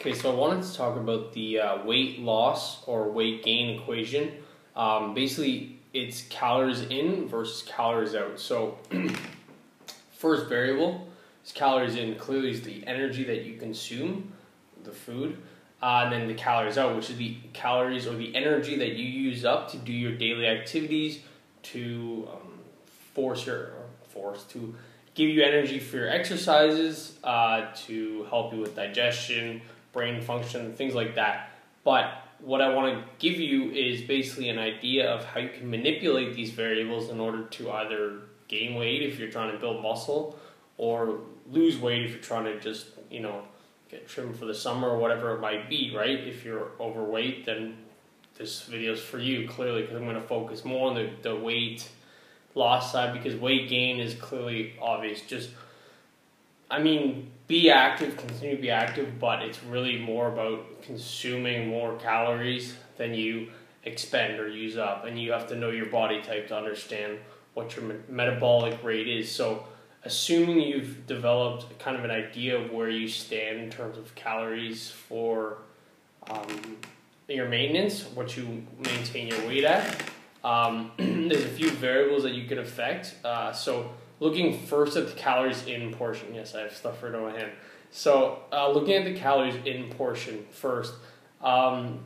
Okay, so I wanted to talk about the weight loss or weight gain equation. Basically, it's calories in versus calories out. So, first variable is calories in. Clearly, is the energy that you consume, the food, and then the calories out, which is the calories or the energy that you use up to do your daily activities, to to give you energy for your exercises, to help you with digestion, brain function, things like that. But what I want to give you is basically an idea of how you can manipulate these variables in order to either gain weight if you're trying to build muscle, or lose weight if you're trying to just, get trimmed for the summer or whatever it might be, right? If you're overweight, then this video is for you, clearly, because I'm going to focus more on the weight loss side, because weight gain is clearly obvious. Be active, continue to be active, but it's really more about consuming more calories than you expend or use up, and you have to know your body type to understand what your metabolic rate is. So assuming you've developed kind of an idea of where you stand in terms of calories for your maintenance, what you maintain your weight at, there's a few variables that you can affect. So looking first at the calories in portion. Yes, I have stuff right on my hand. So looking at the calories in portion first, how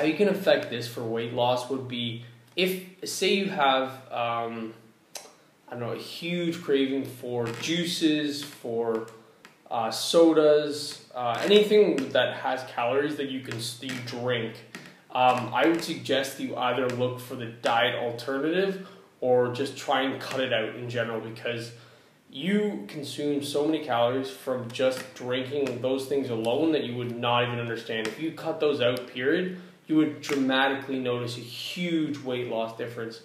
you can affect this for weight loss would be, if, say you have, a huge craving for juices, for sodas, anything that has calories that you drink, I would suggest you either look for the diet alternative or just try and cut it out in general, because you consume so many calories from just drinking those things alone that you would not even understand. If you cut those out, period, you would dramatically notice a huge weight loss difference.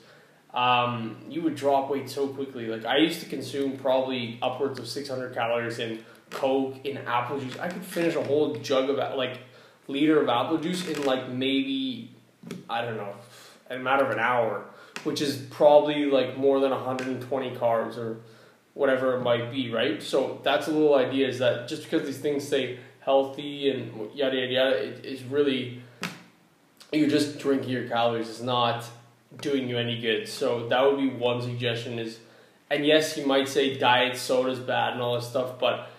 You would drop weight so quickly. Like, I used to consume probably upwards of 600 calories in Coke, in apple juice. I could finish a whole jug of, liter of apple juice in maybe, in a matter of an hour, which is probably more than 120 carbs or whatever it might be, right? So that's a little idea, is that just because these things say healthy and yada yada yada, it is really, you're just drinking your calories. It's not doing you any good. So that would be one suggestion is, and yes, you might say diet soda's bad and all this stuff, but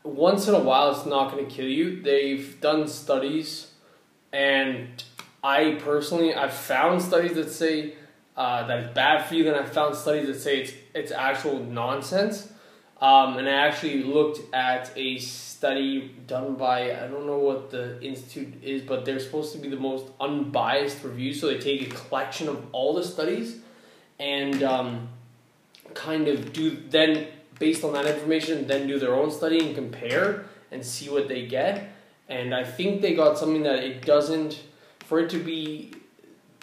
once in a while it's not going to kill you. They've done studies, and I've found studies that say that it's bad for you, then I've found studies that say it's actual nonsense. And I actually looked at a study done by, I don't know what the institute is, but they're supposed to be the most unbiased review. So they take a collection of all the studies and based on that information, then do their own study and compare and see what they get. And I think they got something that for it to be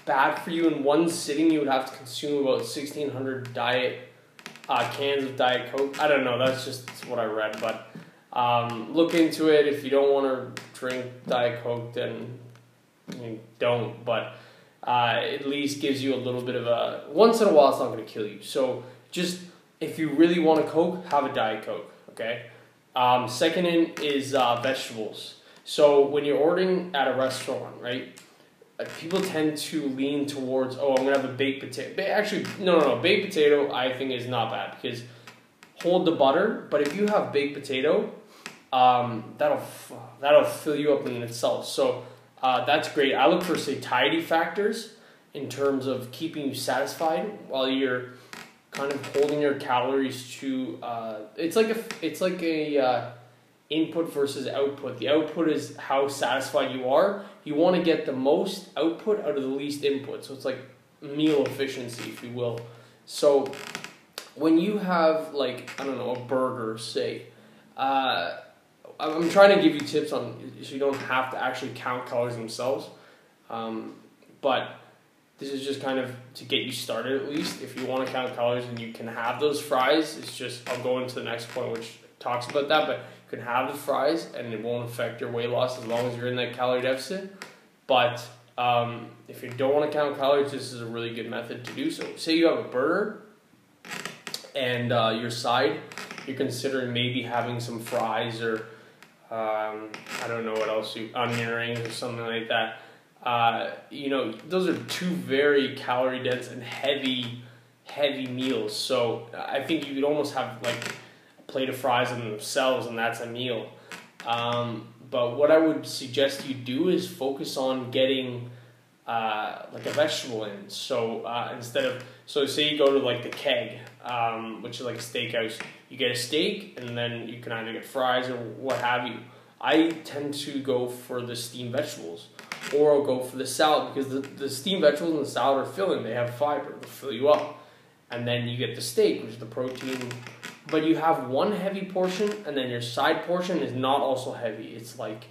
bad for you in one sitting, you would have to consume about 1,600 cans of Diet Coke. I don't know, that's just what I read, but look into it. If you don't want to drink Diet Coke, then don't, but at least gives you a little bit of a, once in a while it's not going to kill you. So just, if you really want a Coke, have a Diet Coke, okay? Second is vegetables. So when you're ordering at a restaurant, right, people tend to lean towards, I'm going to have a baked potato. Actually, no. Baked potato, I think, is not bad, because hold the butter. But if you have baked potato, that'll fill you up in itself. So that's great. I look for satiety factors in terms of keeping you satisfied while you're kind of holding your calories to. It's like a input versus output. The output is how satisfied you are. You want to get the most output out of the least input. So it's like meal efficiency, if you will. So when you have a burger, say, I'm trying to give you tips on, so you don't have to actually count calories themselves. But this is just kind of to get you started, at least. If you want to count calories, and you can have those fries, it's just, I'll go into the next point which talks about that, but you can have the fries and it won't affect your weight loss as long as you're in that calorie deficit. But if you don't want to count calories, this is a really good method to do so. Say you have a burger and your side, you're considering maybe having some fries or I don't know what else, onion rings or something like that. Those are two very calorie dense and heavy meals. So I think you could almost have like a plate of fries in themselves, and that's a meal. But what I would suggest you do is focus on getting like a vegetable in. So say you go to like the Keg, which is like a steakhouse, you get a steak and then you can either get fries or what have you. I tend to go for the steamed vegetables, or I'll go for the salad, because the steamed vegetables and the salad are filling. They have fiber, they'll fill you up. And then you get the steak, which is the protein. But you have one heavy portion, and then your side portion is not also heavy. It's like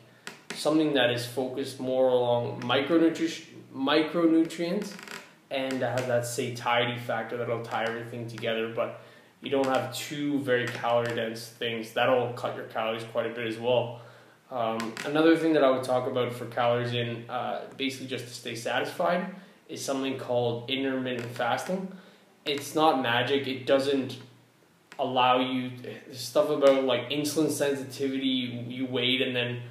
something that is focused more along micronutrients, and has that satiety factor that'll tie everything together. But you don't have two very calorie dense things. That'll cut your calories quite a bit as well. Another thing that I would talk about for calories in, basically just to stay satisfied, is something called intermittent fasting. It's not magic. It doesn't allow you stuff about like insulin sensitivity. You wait, and then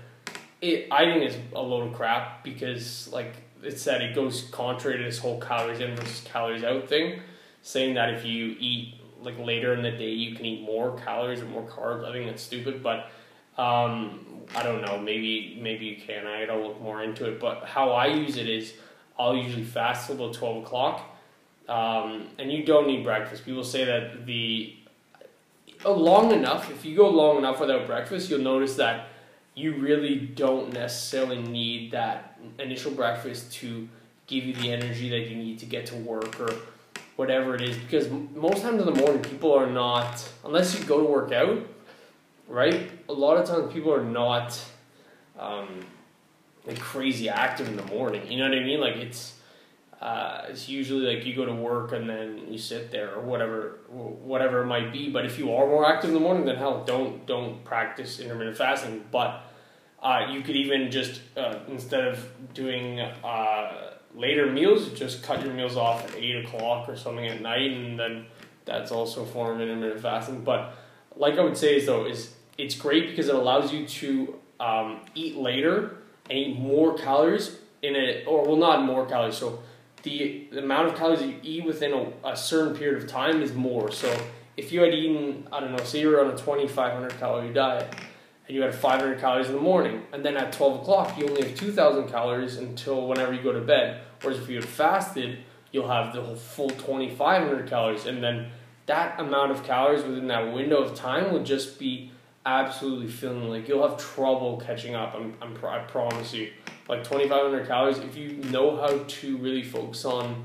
I think it's a load of crap, because like it said, it goes contrary to this whole calories in versus calories out thing, saying that if you eat like later in the day you can eat more calories or more carbs. I think that's stupid, but I don't know, maybe you can. I gotta look more into it. But how I use it is, I'll usually fast till about 12 o'clock, and you don't need breakfast. People say that long enough, if you go long enough without breakfast, you'll notice that you really don't necessarily need that initial breakfast to give you the energy that you need to get to work or whatever it is. Because most times in the morning, people are not, unless you go to work out, right? A lot of times people are not like crazy active in the morning. You know what I mean? Like it's usually like you go to work and then you sit there or whatever it might be. But if you are more active in the morning, then hell, don't practice intermittent fasting. But you could even just instead of doing later meals, just cut your meals off at 8 o'clock or something at night, and then that's also a form of intermittent fasting. But like I would say is it's great because it allows you to eat later and eat more calories not more calories. So the amount of calories that you eat within a certain period of time is more. So if you had eaten, I don't know, say you were on a 2,500 calorie diet, and you had 500 calories in the morning, and then at 12 o'clock you only have 2,000 calories until whenever you go to bed. Whereas if you had fasted, you'll have the whole full 2,500 calories, and then that amount of calories within that window of time will just be absolutely filling. Like you'll have trouble catching up. I promise you. Like 2,500 calories, if you know how to really focus on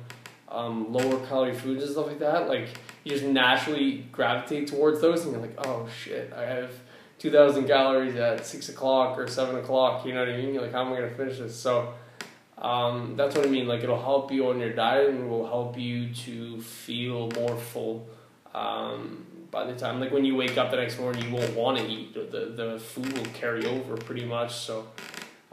lower calorie foods and stuff like that, like you just naturally gravitate towards those, and you're like, oh shit, I have 2,000 calories at 6 o'clock or 7 o'clock. You know what I mean? You're like, how am I gonna finish this? So that's what I mean. Like it'll help you on your diet, and it will help you to feel more full. By the time, like when you wake up the next morning, you won't want to eat. The food will carry over pretty much. So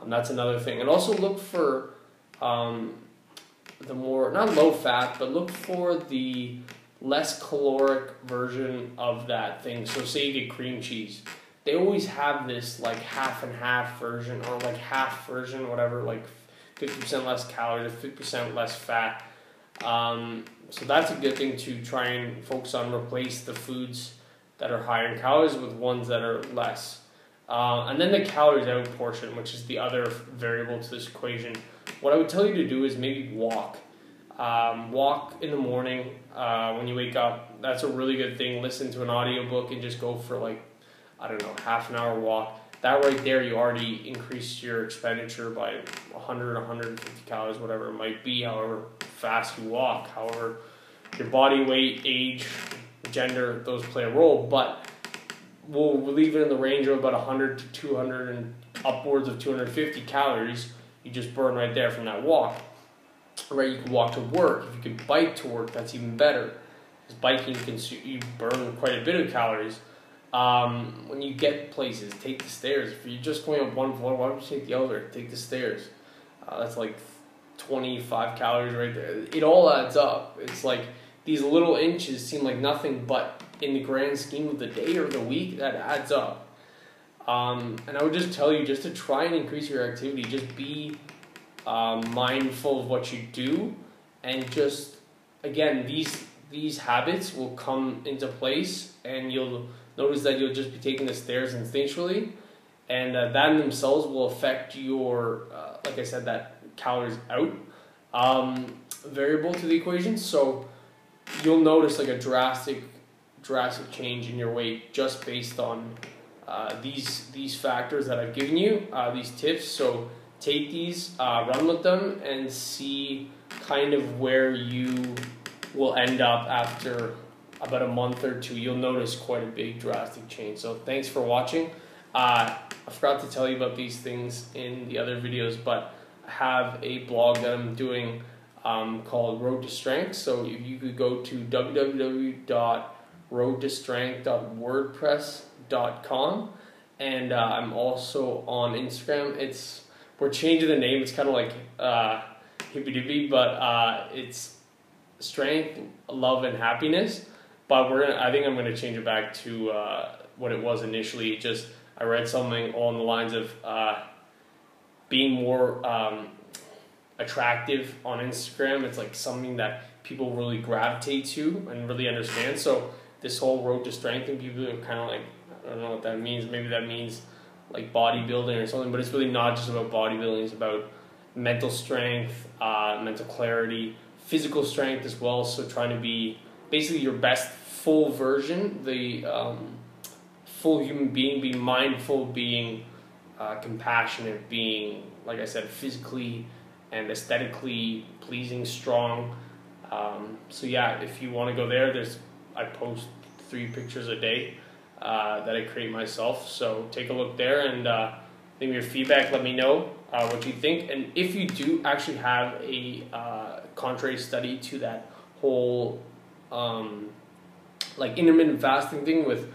that's another thing. And also look for the more, not low fat, but look for the less caloric version of that thing. So say you get cream cheese. They always have this like half and half version, or like half version, whatever, like 50% less calories, 50% less fat. So that's a good thing to try and focus on. Replace the foods that are higher in calories with ones that are less. And then the calories out portion, which is the other variable to this equation. What I would tell you to do is maybe walk. Walk in the morning when you wake up. That's a really good thing. Listen to an audiobook and just go for like, I don't know, half an hour walk. That right there, you already increased your expenditure by 100, 150 calories, whatever it might be, however fast you walk, however your body weight, age, gender, those play a role. But we'll leave it in the range of about 100 to 200 and upwards of 250 calories. You just burn right there from that walk. Right, you can walk to work. If you can bike to work, that's even better. Because biking, you burn quite a bit of calories. When you get places, take the stairs. If you're just going up one floor, why don't you take the elevator? Take the stairs. That's like 25 calories right there. It all adds up. It's like these little inches seem like nothing, but in the grand scheme of the day or the week, that adds up. And I would just tell you just to try and increase your activity. Just be mindful of what you do, and just again these habits will come into place, and you'll notice that you'll just be taking the stairs instinctually, and that in themselves will affect your like I said, that calories out variable to the equation. So you'll notice like a drastic change in your weight just based on these factors that I've given you, these tips. So take these, run with them, and see kind of where you will end up after about a month or two. You'll notice quite a big drastic change. So thanks for watching. I forgot to tell you about these things in the other videos, but I have a blog that I'm doing called Road to Strength. So if you could go to www.roadtostrength.wordpress.com, and I'm also on Instagram. We're changing the name. It's kind of like hippy dippy, but it's Strength, Love, and Happiness. But I think I'm gonna change it back to what it was initially. Just I read something along the lines of being more attractive on Instagram. It's like something that people really gravitate to and really understand. So this whole Road to Strength thing, people are kind of like, I don't know what that means. Maybe that means like bodybuilding or something, but it's really not just about bodybuilding. It's about mental strength, mental clarity, physical strength as well. So trying to be basically your best full version, the full human being, being mindful, being compassionate, being, like I said, physically and aesthetically pleasing, strong. So yeah, if you want to go there, I post 3 pictures a day that I create myself. So take a look there, and leave me your feedback. Let me know what you think. And if you do actually have a contrary study to that whole like intermittent fasting thing with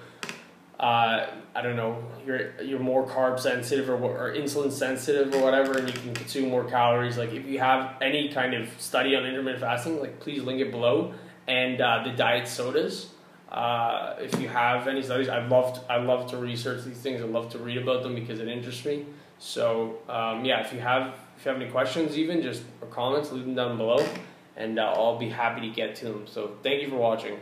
I don't know, you're more carb sensitive or insulin sensitive or whatever, and you can consume more calories. Like if you have any kind of study on intermittent fasting, like please link it below. And the diet sodas. If you have any studies, I love to research these things. I love to read about them because it interests me. So yeah, if you have any questions, even just or comments, leave them down below, and I'll be happy to get to them. So thank you for watching.